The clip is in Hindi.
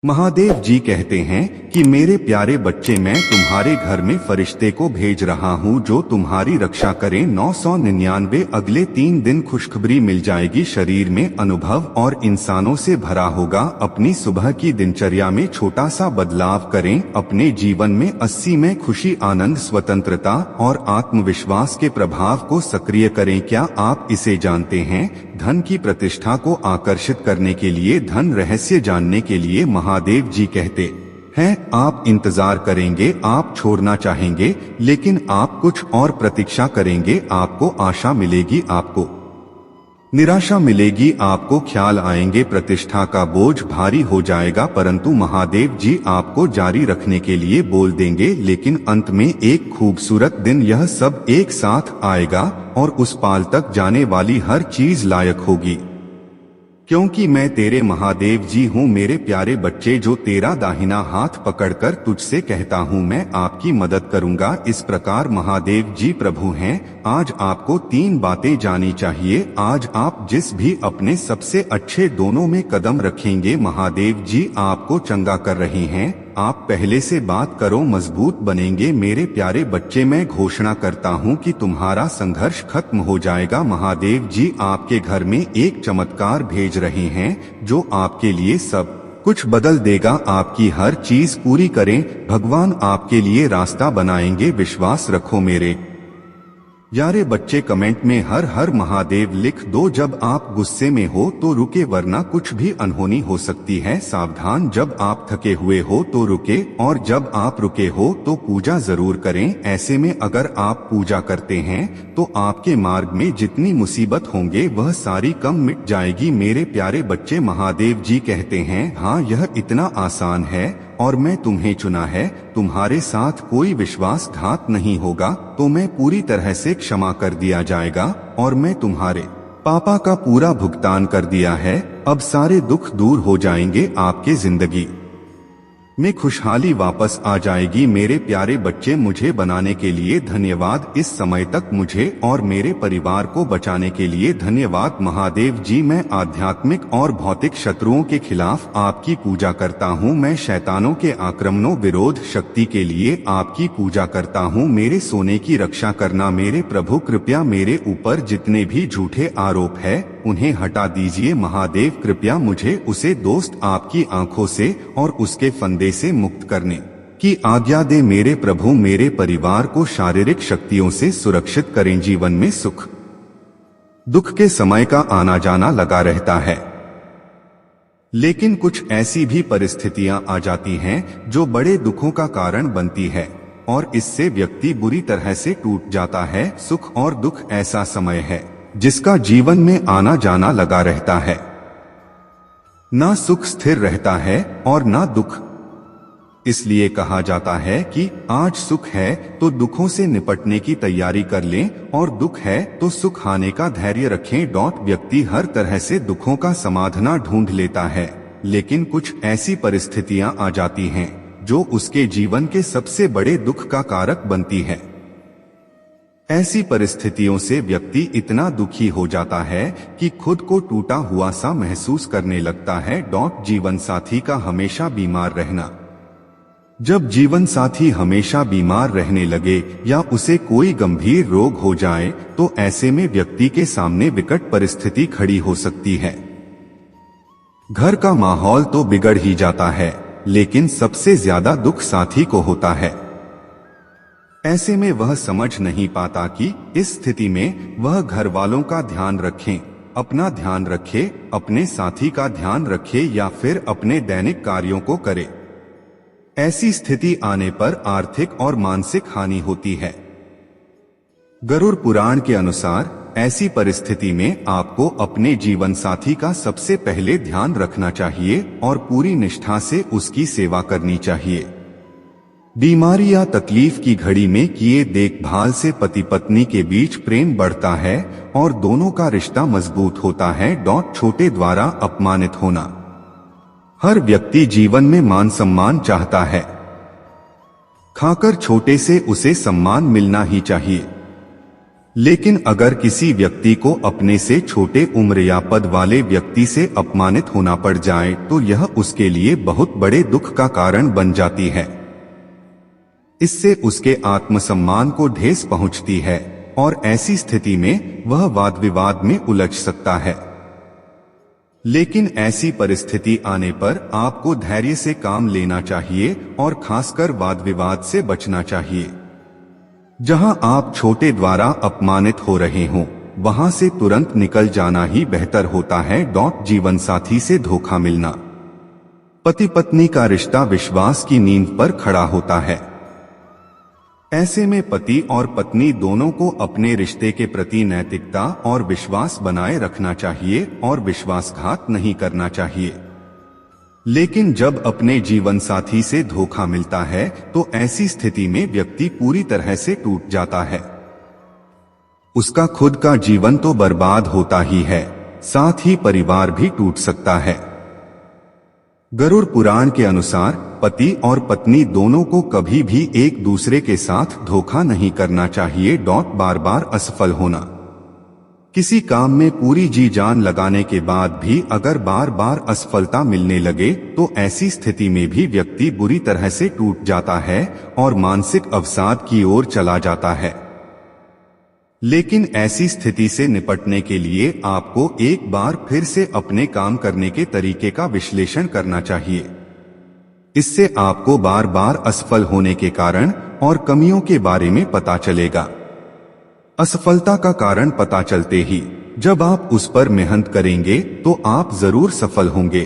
महादेव जी कहते हैं कि मेरे प्यारे बच्चे, मैं तुम्हारे घर में फरिश्ते को भेज रहा हूँ जो तुम्हारी रक्षा करें। 999 अगले 3 दिन खुशखबरी मिल जाएगी। शरीर में अनुभव और इंसानों से भरा होगा। अपनी सुबह की दिनचर्या में छोटा सा बदलाव करें। अपने जीवन में 80 में खुशी, आनंद, स्वतंत्रता और आत्मविश्वास के प्रभाव को सक्रिय करें। क्या आप इसे जानते हैं? धन की प्रतिष्ठा को आकर्षित करने के लिए, धन रहस्य जानने के लिए महादेव जी कहते हैं, आप इंतजार करेंगे, आप छोड़ना चाहेंगे, लेकिन आप कुछ और प्रतीक्षा करेंगे। आपको आशा मिलेगी, आपको निराशा मिलेगी, आपको ख्याल आएंगे, प्रतिष्ठा का बोझ भारी हो जाएगा, परंतु महादेव जी आपको जारी रखने के लिए बोल देंगे। लेकिन अंत में एक खूबसूरत दिन यह सब एक साथ आएगा और उस पाल तक जाने वाली हर चीज लायक होगी, क्योंकि मैं तेरे महादेव जी हूँ। मेरे प्यारे बच्चे, जो तेरा दाहिना हाथ पकड़कर तुझसे कहता हूँ मैं आपकी मदद करूँगा। इस प्रकार महादेव जी प्रभु हैं। आज आपको 3 बातें जानी चाहिए। आज आप जिस भी अपने सबसे अच्छे दोनों में कदम रखेंगे, महादेव जी आपको चंगा कर रहे हैं। आप पहले से बात करो, मजबूत बनेंगे। मेरे प्यारे बच्चे, मैं घोषणा करता हूँ कि तुम्हारा संघर्ष खत्म हो जाएगा। महादेव जी आपके घर में एक चमत्कार भेज रहे हैं जो आपके लिए सब कुछ बदल देगा। आपकी हर चीज पूरी करें। भगवान आपके लिए रास्ता बनाएंगे। विश्वास रखो मेरे यारे बच्चे। कमेंट में हर हर महादेव लिख दो। जब आप गुस्से में हो तो रुके, वरना कुछ भी अनहोनी हो सकती है। सावधान, जब आप थके हुए हो तो रुके, और जब आप रुके हो तो पूजा जरूर करें। ऐसे में अगर आप पूजा करते हैं तो आपके मार्ग में जितनी मुसीबत होंगे वह सारी कम मिट जाएगी। मेरे प्यारे बच्चे, महादेव जी कहते हैं, हाँ यह इतना आसान है और मैं तुम्हें चुना है। तुम्हारे साथ कोई विश्वासघात नहीं होगा तो मैं पूरी तरह से क्षमा कर दिया जाएगा, और मैं तुम्हारे पापा का पूरा भुगतान कर दिया है। अब सारे दुख दूर हो जाएंगे, आपके जिंदगी में खुशहाली वापस आ जाएगी। मेरे प्यारे बच्चे, मुझे बनाने के लिए धन्यवाद। इस समय तक मुझे और मेरे परिवार को बचाने के लिए धन्यवाद। महादेव जी, मैं आध्यात्मिक और भौतिक शत्रुओं के खिलाफ आपकी पूजा करता हूँ। मैं शैतानों के आक्रमणों विरोध शक्ति के लिए आपकी पूजा करता हूँ। मेरे सोने की रक्षा करना मेरे प्रभु। कृपया मेरे ऊपर जितने भी झूठे आरोप है उन्हें हटा दीजिए। महादेव, कृपया मुझे उसे दोस्त आपकी आंखों से और उसके फंदे से मुक्त करने की आज्ञा दे। मेरे प्रभु, मेरे परिवार को शारीरिक शक्तियों से सुरक्षित करें। जीवन में सुख दुख के समय का आना जाना लगा रहता है, लेकिन कुछ ऐसी भी परिस्थितियां आ जाती हैं जो बड़े दुखों का कारण बनती है और इससे व्यक्ति बुरी तरह से टूट जाता है। सुख और दुख ऐसा समय है जिसका जीवन में आना जाना लगा रहता है। ना सुख स्थिर रहता है और ना दुख। इसलिए कहा जाता है कि आज सुख है तो दुखों से निपटने की तैयारी कर लें, और दुख है तो सुख आने का धैर्य रखें। व्यक्ति हर तरह से दुखों का समाधान ढूंढ लेता है, लेकिन कुछ ऐसी परिस्थितियां आ जाती हैं जो उसके जीवन के सबसे बड़े दुख का कारक बनती है। ऐसी परिस्थितियों से व्यक्ति इतना दुखी हो जाता है कि खुद को टूटा हुआ सा महसूस करने लगता है। जीवन साथी का हमेशा बीमार रहना। जब जीवन साथी हमेशा बीमार रहने लगे या उसे कोई गंभीर रोग हो जाए तो ऐसे में व्यक्ति के सामने विकट परिस्थिति खड़ी हो सकती है। घर का माहौल तो बिगड़ ही जाता है, लेकिन सबसे ज्यादा दुख साथी को होता है। ऐसे में वह समझ नहीं पाता कि इस स्थिति में वह घर वालों का ध्यान रखें, अपना ध्यान रखे, अपने साथी का ध्यान रखे या फिर अपने दैनिक कार्यों को करे। ऐसी स्थिति आने पर आर्थिक और मानसिक हानि होती है। गरुड़ पुराण के अनुसार ऐसी परिस्थिति में आपको अपने जीवन साथी का सबसे पहले ध्यान रखना चाहिए और पूरी निष्ठा से उसकी सेवा करनी चाहिए। बीमारी या तकलीफ की घड़ी में किए देखभाल से पति पत्नी के बीच प्रेम बढ़ता है और दोनों का रिश्ता मजबूत होता है। छोटे द्वारा अपमानित होना। हर व्यक्ति जीवन में मान सम्मान चाहता है, खाकर छोटे से उसे सम्मान मिलना ही चाहिए। लेकिन अगर किसी व्यक्ति को अपने से छोटे उम्र या पद वाले व्यक्ति से अपमानित होना पड़ जाए तो यह उसके लिए बहुत बड़े दुख का कारण बन जाती है। इससे उसके आत्मसम्मान को ठेस पहुंचती है और ऐसी स्थिति में वह वाद विवाद में उलझ सकता है। लेकिन ऐसी परिस्थिति आने पर आपको धैर्य से काम लेना चाहिए और खासकर वाद विवाद से बचना चाहिए। जहां आप छोटे द्वारा अपमानित हो रहे हों, वहां से तुरंत निकल जाना ही बेहतर होता है। जीवन साथी से धोखा मिलना। पति पत्नी का रिश्ता विश्वास की नींव पर खड़ा होता है। ऐसे में पति और पत्नी दोनों को अपने रिश्ते के प्रति नैतिकता और विश्वास बनाए रखना चाहिए और विश्वासघात नहीं करना चाहिए। लेकिन जब अपने जीवन साथी से धोखा मिलता है तो ऐसी स्थिति में व्यक्ति पूरी तरह से टूट जाता है। उसका खुद का जीवन तो बर्बाद होता ही है, साथ ही परिवार भी टूट सकता है। गरुड़ पुराण के अनुसार पति और पत्नी दोनों को कभी भी एक दूसरे के साथ धोखा नहीं करना चाहिए। बार बार असफल होना। किसी काम में पूरी जी जान लगाने के बाद भी अगर बार बार असफलता मिलने लगे तो ऐसी स्थिति में भी व्यक्ति बुरी तरह से टूट जाता है और मानसिक अवसाद की ओर चला जाता है। लेकिन ऐसी स्थिति से निपटने के लिए आपको एक बार फिर से अपने काम करने के तरीके का विश्लेषण करना चाहिए। इससे आपको बार बार असफल होने के कारण और कमियों के बारे में पता चलेगा। असफलता का कारण पता चलते ही जब आप उस पर मेहनत करेंगे तो आप जरूर सफल होंगे।